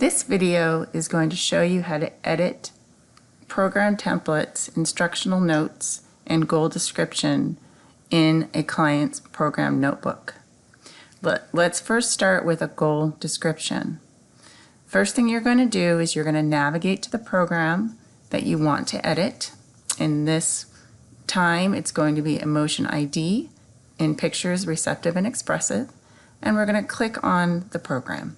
This video is going to show you how to edit program templates, instructional notes, and goal description in a client's program notebook. Let's first start with a goal description. First thing you're going to do is you're going to navigate to the program that you want to edit. In this time, it's going to be Emotion ID in Pictures, Receptive, and Expressive, and we're going to click on the program.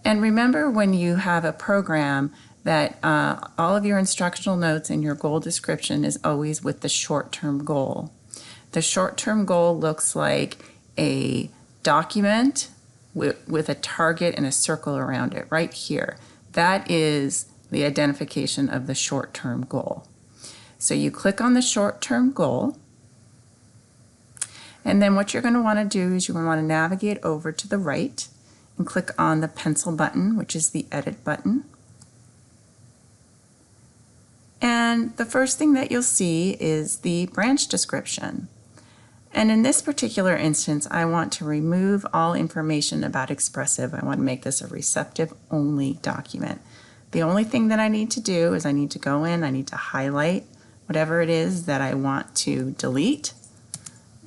And remember, when you have a program, that all of your instructional notes and your goal description is always with the short-term goal. The short-term goal looks like a document with a target and a circle around it right here. That is the identification of the short-term goal. So you click on the short-term goal, and then what you're going to want to do is you're going to want to navigate over to the right and click on the pencil button, which is the edit button. And the first thing that you'll see is the branch description. And in this particular instance, I want to remove all information about Expressive. I want to make this a receptive only document. The only thing that I need to do is I need to go in, I need to highlight whatever it is that I want to delete,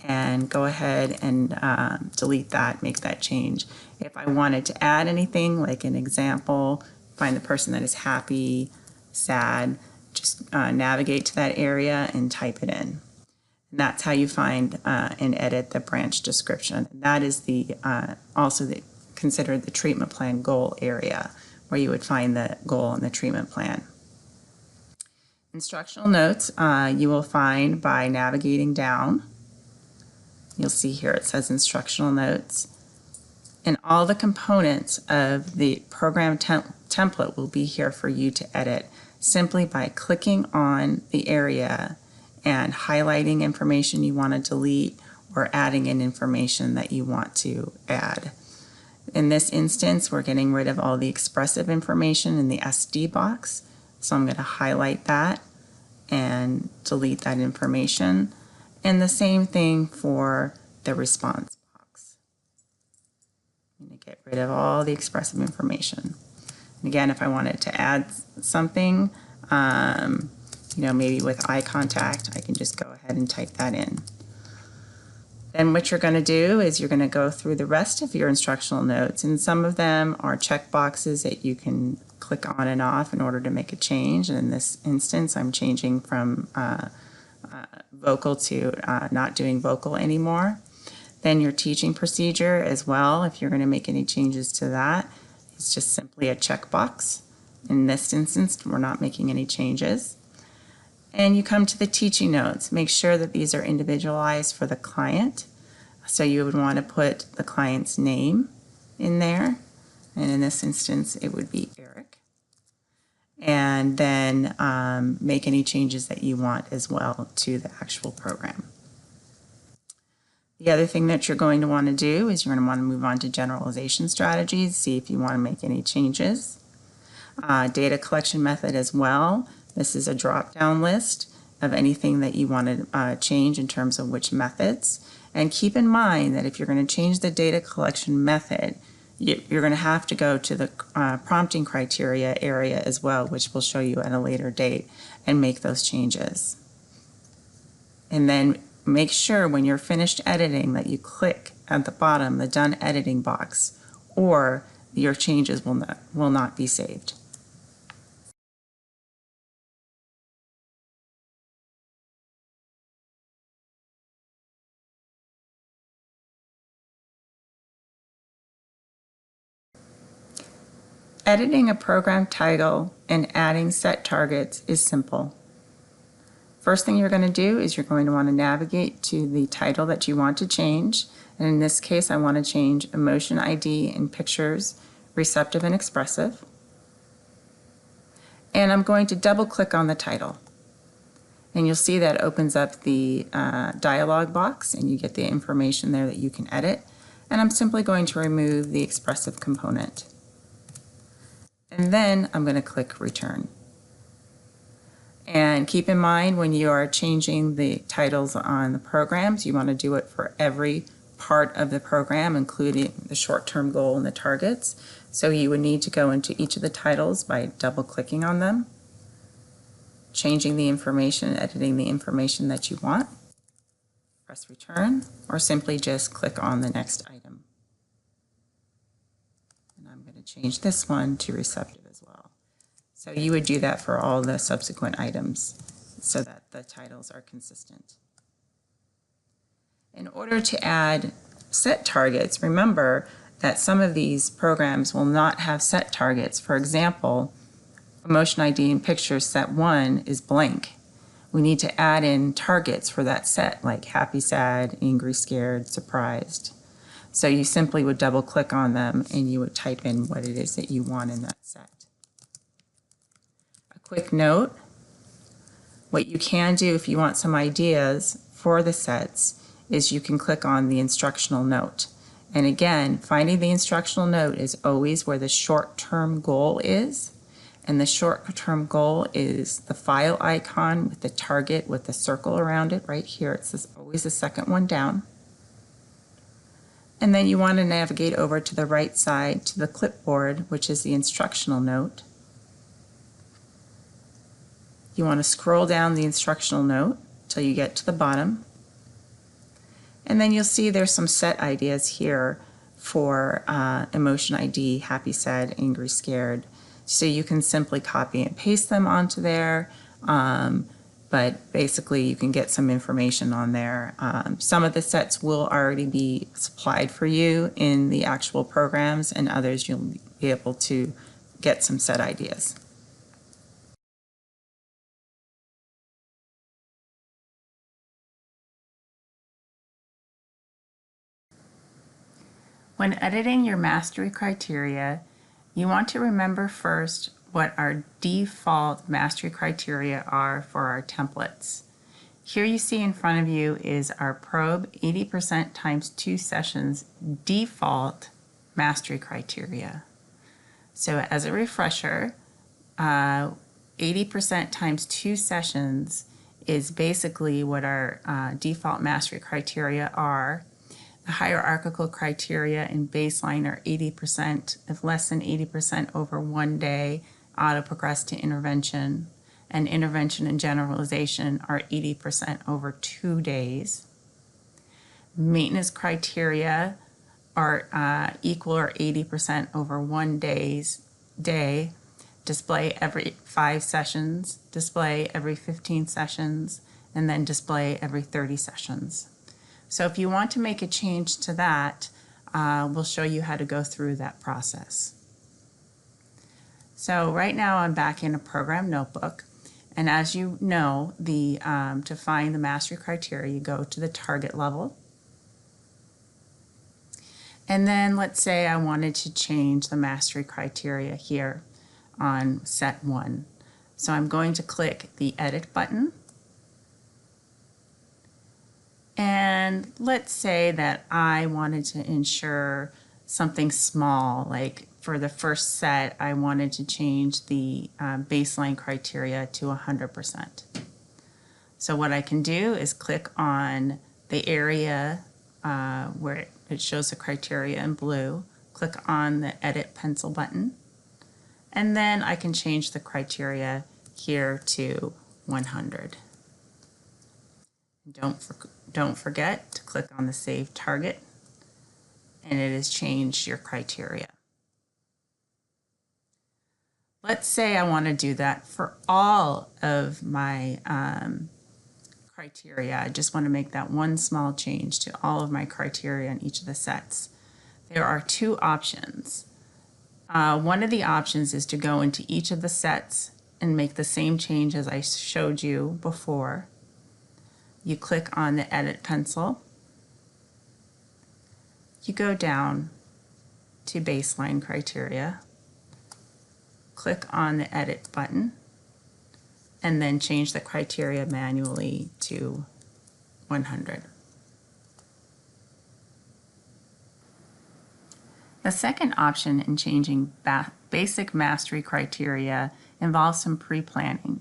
and go ahead and delete that, make that change. If I wanted to add anything, like an example, find the person that is happy, sad, just navigate to that area and type it in. And that's how you find and edit the branch description. That is the considered the treatment plan goal area, where you would find the goal and the treatment plan. Instructional notes you will find by navigating down. You'll see here it says instructional notes, and all the components of the program template will be here for you to edit simply by clicking on the area and highlighting information you want to delete or adding in information that you want to add. In this instance, we're getting rid of all the expressive information in the SD box, so I'm going to highlight that and delete that information. And the same thing for the response box. I'm going to get rid of all the expressive information. And again, if I wanted to add something, maybe with eye contact, I can just go ahead and type that in. Then what you're going to do is you're going to go through the rest of your instructional notes, and some of them are check boxes that you can click on and off in order to make a change. And in this instance, I'm changing from vocal to not doing vocal anymore. Then your teaching procedure as well, if you're going to make any changes to that, it's just simply a checkbox. In this instance, we're not making any changes. And you come to the teaching notes. Make sure that these are individualized for the client. So you would want to put the client's name in there. And in this instance, it would be Eric. And then make any changes that you want as well to the actual program. The other thing that you're going to want to do is you're going to want to move on to generalization strategies, see if you want to make any changes. Data collection method as well. This is a drop-down list of anything that you want to change in terms of which methods. And keep in mind that if you're going to change the data collection method, you're going to have to go to the prompting criteria area as well, which we'll show you at a later date, and make those changes. And then make sure when you're finished editing that you click at the bottom the Done Editing box, or your changes will not be saved. Editing a program title and adding set targets is simple. First thing you're going to do is you're going to want to navigate to the title that you want to change. And in this case, I want to change Emotion ID in Pictures, Receptive, and Expressive. And I'm going to double click on the title. And you'll see that opens up the dialog box, and you get the information there that you can edit. And I'm simply going to remove the expressive component. And then I'm going to click Return. And keep in mind, when you are changing the titles on the programs, you want to do it for every part of the program, including the short-term goal and the targets. So you would need to go into each of the titles by double-clicking on them, changing the information, editing the information that you want, press return, or simply just click on the next item. And I'm going to change this one to receptive as well. So you would do that for all the subsequent items so that the titles are consistent. In order to add set targets, remember that some of these programs will not have set targets. For example, Emotion ID in Pictures set 1 is blank. We need to add in targets for that set, like happy, sad, angry, scared, surprised. So you simply would double click on them and you would type in what it is that you want in that set. A quick note, what you can do if you want some ideas for the sets is you can click on the instructional note. And again, finding the instructional note is always where the short-term goal is. And the short-term goal is the file icon with the target with the circle around it right here. It's always the second one down. And then you want to navigate over to the right side to the clipboard, which is the instructional note. You want to scroll down the instructional note till you get to the bottom. And then you'll see there's some set ideas here for Emotion ID, happy, sad, angry, scared. So you can simply copy and paste them onto there, but basically you can get some information on there. Some of the sets will already be supplied for you in the actual programs, and others you'll be able to get some set ideas. When editing your mastery criteria, you want to remember first what our default mastery criteria are for our templates. Here you see in front of you is our probe 80% times 2 sessions default mastery criteria. So as a refresher, 80% times 2 sessions is basically what our default mastery criteria are. The hierarchical criteria in baseline are 80%. If less than 80% over 1 day, auto-progress to intervention. And intervention and generalization are 80% over 2 days. Maintenance criteria are equal or 80% over 1 day. Display every 5 sessions, display every 15 sessions, and then display every 30 sessions. So if you want to make a change to that, we'll show you how to go through that process. So right now I'm back in a program notebook, and as you know, to find the mastery criteria, you go to the target level. And then let's say I wanted to change the mastery criteria here on set 1. So I'm going to click the edit button. And let's say that I wanted to ensure something small, like for the first set, I wanted to change the baseline criteria to 100%. So what I can do is click on the area where it shows the criteria in blue, click on the edit pencil button, and then I can change the criteria here to 100. Don't forget to click on the Save Target, and it has changed your criteria. Let's say I want to do that for all of my criteria. I just want to make that one small change to all of my criteria in each of the sets. There are 2 options. One of the options is to go into each of the sets and make the same change as I showed you before. You click on the edit pencil, you go down to baseline criteria, click on the edit button, and then change the criteria manually to 100. The second option in changing basic mastery criteria involves some pre-planning.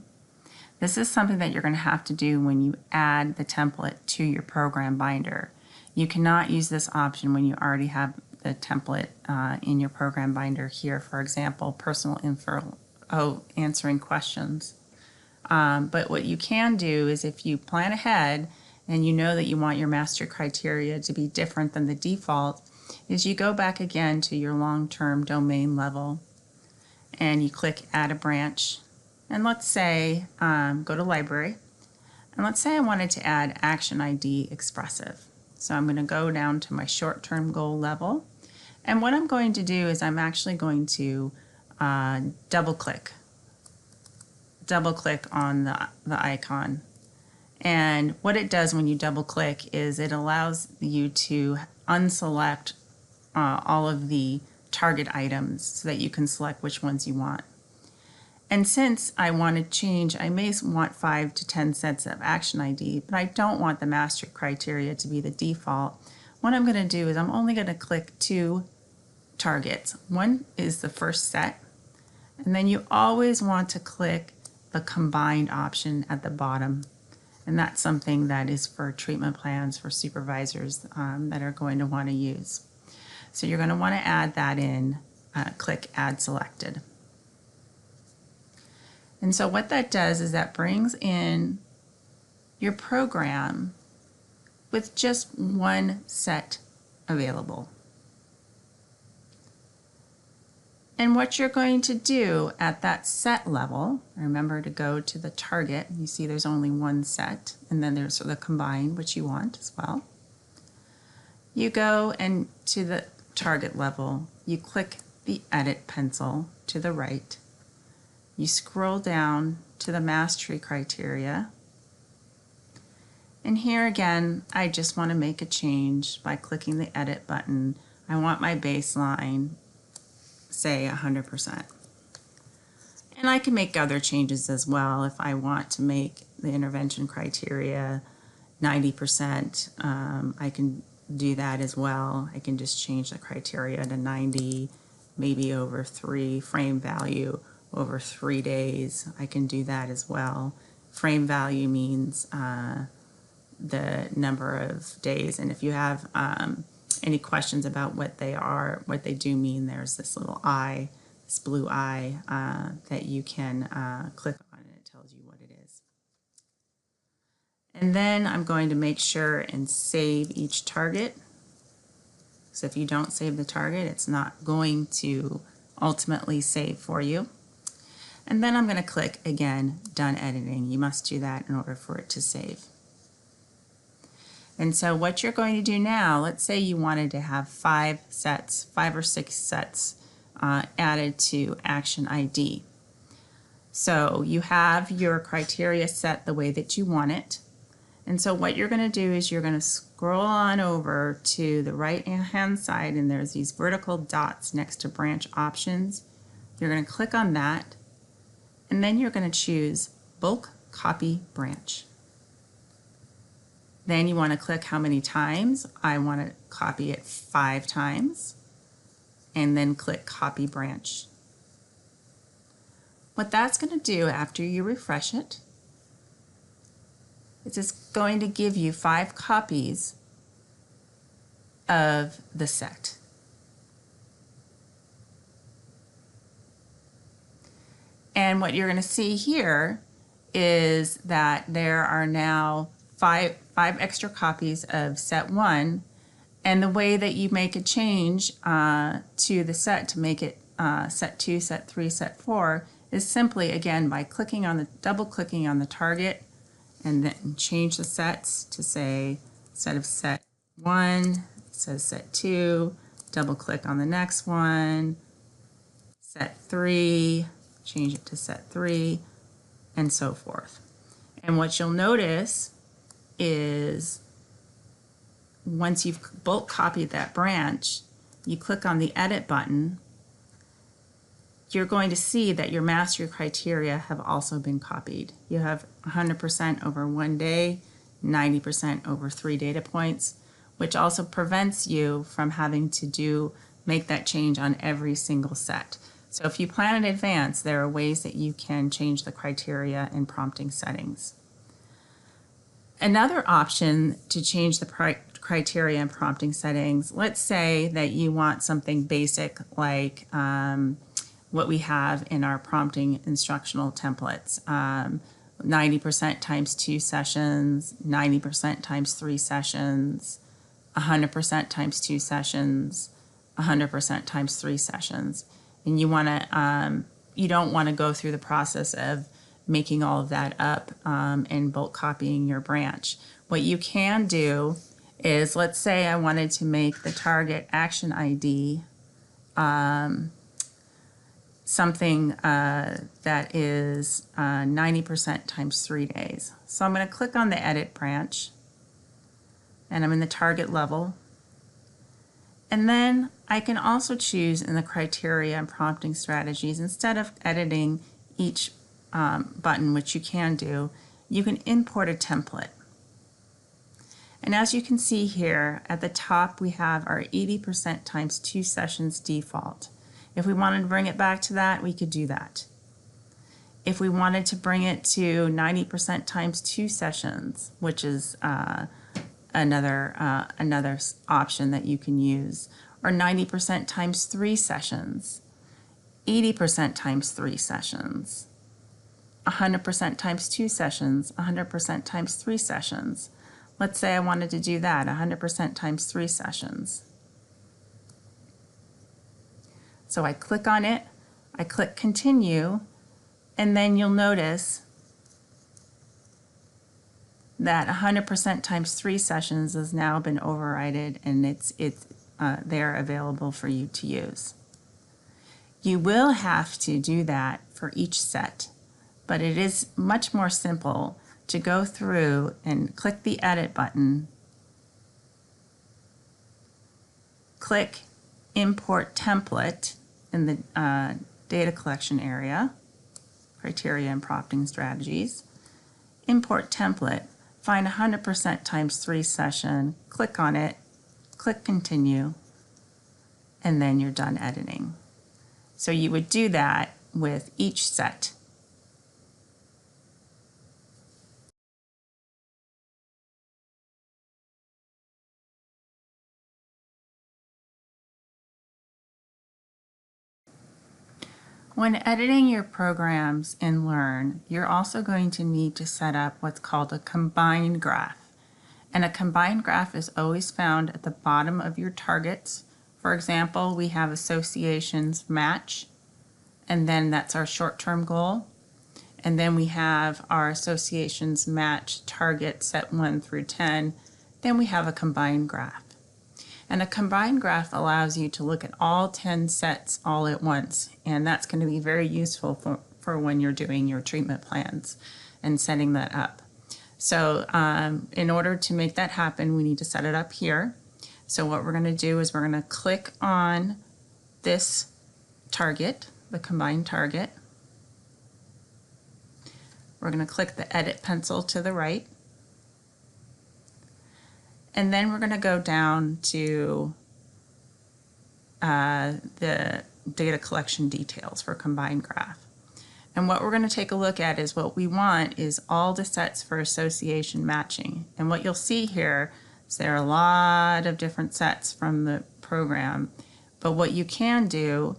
This is something that you're going to have to do when you add the template to your program binder. You cannot use this option when you already have the template in your program binder here, for example, personal info, answering questions. But what you can do is if you plan ahead and you know that you want your mastery criteria to be different than the default, is you go back again to your long-term domain level and you click add a branch. And let's say, go to library, and let's say I wanted to add action ID expressive. So I'm going to go down to my short-term goal level. And what I'm going to do is I'm actually going to double click on the icon. And what it does when you double click is it allows you to unselect all of the target items so that you can select which ones you want. And since I want to change, I may want 5 to 10 sets of action ID, but I don't want the mastery criteria to be the default. What I'm going to do is I'm only going to click 2 targets. One is the first set, and then you always want to click the combined option at the bottom. And that's something that is for treatment plans for supervisors that are going to want to use. So you're going to want to add that in, click add selected. And so what that does is that brings in your program with just one set available. And what you're going to do at that set level, remember to go to the target. You see there's only one set, and then there's the combined, which you want as well. You go and to the target level, you click the edit pencil to the right. You scroll down to the mastery criteria. And here again, I just want to make a change by clicking the edit button. I want my baseline, say 100%. And I can make other changes as well if I want to make the intervention criteria 90%. I can do that as well. I can just change the criteria to 90, maybe over 3, frame value over 3 days. I can do that as well. Frame value means the number of days, and if you have any questions about what they are, what they do mean, there's this little eye, this blue eye that you can click on, and it tells you what it is. And then I'm going to make sure and save each target. So if you don't save the target, it's not going to ultimately save for you. And then I'm going to click again, done editing. You must do that in order for it to save. And so what you're going to do now, let's say you wanted to have 5 or 6 sets added to Action ID. So you have your criteria set the way that you want it. And so what you're going to do is you're going to scroll on over to the right-hand side, and there's these vertical dots next to branch options. You're going to click on that, and then you're going to choose bulk copy branch. Then you want to click how many times. I want to copy it 5 times, and then click copy branch. What that's going to do after you refresh it is it's going to give you 5 copies of the set. And what you're going to see here is that there are now 5 extra copies of set 1, and the way that you make a change to the set to make it set 2, set 3, set 4 is simply, again, by double clicking on the target, and then change the sets to say instead of set 1, it says set 2, double click on the next one, set 3, change it to set 3, and so forth. And what you'll notice is once you've bulk copied that branch, you click on the edit button, you're going to see that your mastery criteria have also been copied. You have 100% over 1 day, 90% over 3 data points, which also prevents you from having to make that change on every single set. So if you plan in advance, there are ways that you can change the criteria in prompting settings. Another option to change the criteria and prompting settings, let's say that you want something basic like what we have in our prompting instructional templates. 90% times 2 sessions, 90% times 3 sessions, 100% times 2 sessions, 100% times 3 sessions. And you don't want to go through the process of making all of that up and bulk copying your branch. What you can do is, let's say I wanted to make the target action ID something that is 90% times 3 days. So I'm going to click on the edit branch, and I'm in the target level. And then I can also choose in the criteria and prompting strategies, instead of editing each button, which you can do, you can import a template. And as you can see here, at the top we have our 80% times 2 sessions default. If we wanted to bring it back to that, we could do that. If we wanted to bring it to 90% times 2 sessions, which is another option that you can use, or 90% times 3 sessions, 80% times 3 sessions, 100% times 2 sessions, 100% times 3 sessions. Let's say I wanted to do that, 100% times 3 sessions. So I click on it, I click continue, and then you'll notice that 100% times 3 sessions has now been overridden, and it's there available for you to use. You will have to do that for each set, but it is much more simple to go through and click the edit button, click import template in the data collection area, criteria and prompting strategies, import template, find 100% times 3 session, click on it, click continue, and then you're done editing. So you would do that with each set. When editing your programs in Learn, you're also going to need to set up what's called a combined graph. And a combined graph is always found at the bottom of your targets. For example, we have associations match, and then that's our short-term goal. And then we have our associations match target set 1 through 10. Then we have a combined graph. And a combined graph allows you to look at all 10 sets all at once, and that's going to be very useful for when you're doing your treatment plans and setting that up. So in order to make that happen, we need to set it up here. So what we're going to do is we're going to click on this target, the combined target. We're going to click the edit pencil to the right. And then we're going to go down to the data collection details for combined graph. And what we're going to take a look at is what we want is all the sets for association matching. And what you'll see here is there are a lot of different sets from the program. But what you can do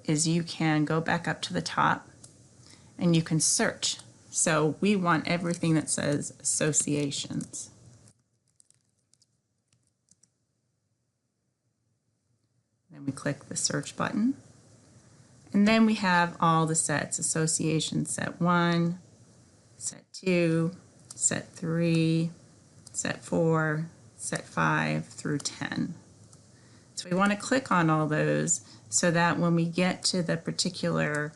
is you can go back up to the top and you can search. So we want everything that says associations. Then we click the search button. And then we have all the sets: association set 1, set 2, set 3, set 4, set 5 through 10. So we want to click on all those so that when we get to the particular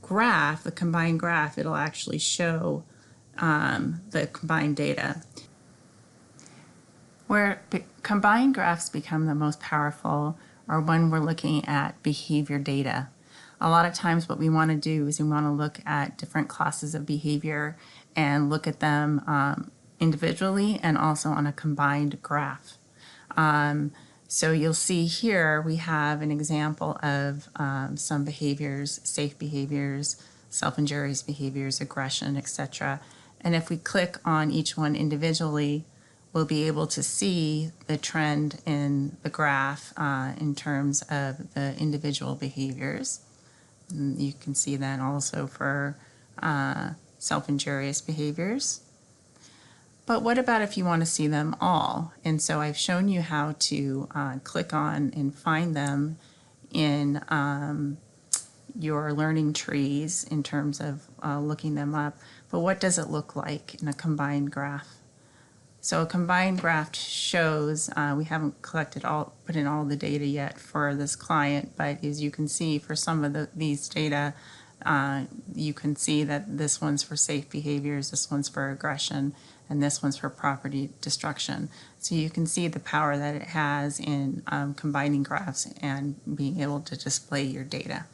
graph, the combined graph, it'll actually show the combined data. Where combined graphs become the most powerful are when we're looking at behavior data. A lot of times what we want to do is we want to look at different classes of behavior and look at them individually and also on a combined graph. So you'll see here we have an example of some behaviors: safe behaviors, self-injurious behaviors, aggression, etc. And if we click on each one individually, we'll be able to see the trend in the graph in terms of the individual behaviors. And you can see that also for self-injurious behaviors. But what about if you want to see them all? And so I've shown you how to click on and find them in your learning trees in terms of looking them up. But what does it look like in a combined graph? So a combined graph shows, we haven't put in all the data yet for this client, but as you can see for some of these data, you can see that this one's for safe behaviors, this one's for aggression, and this one's for property destruction. So you can see the power that it has in combining graphs and being able to display your data.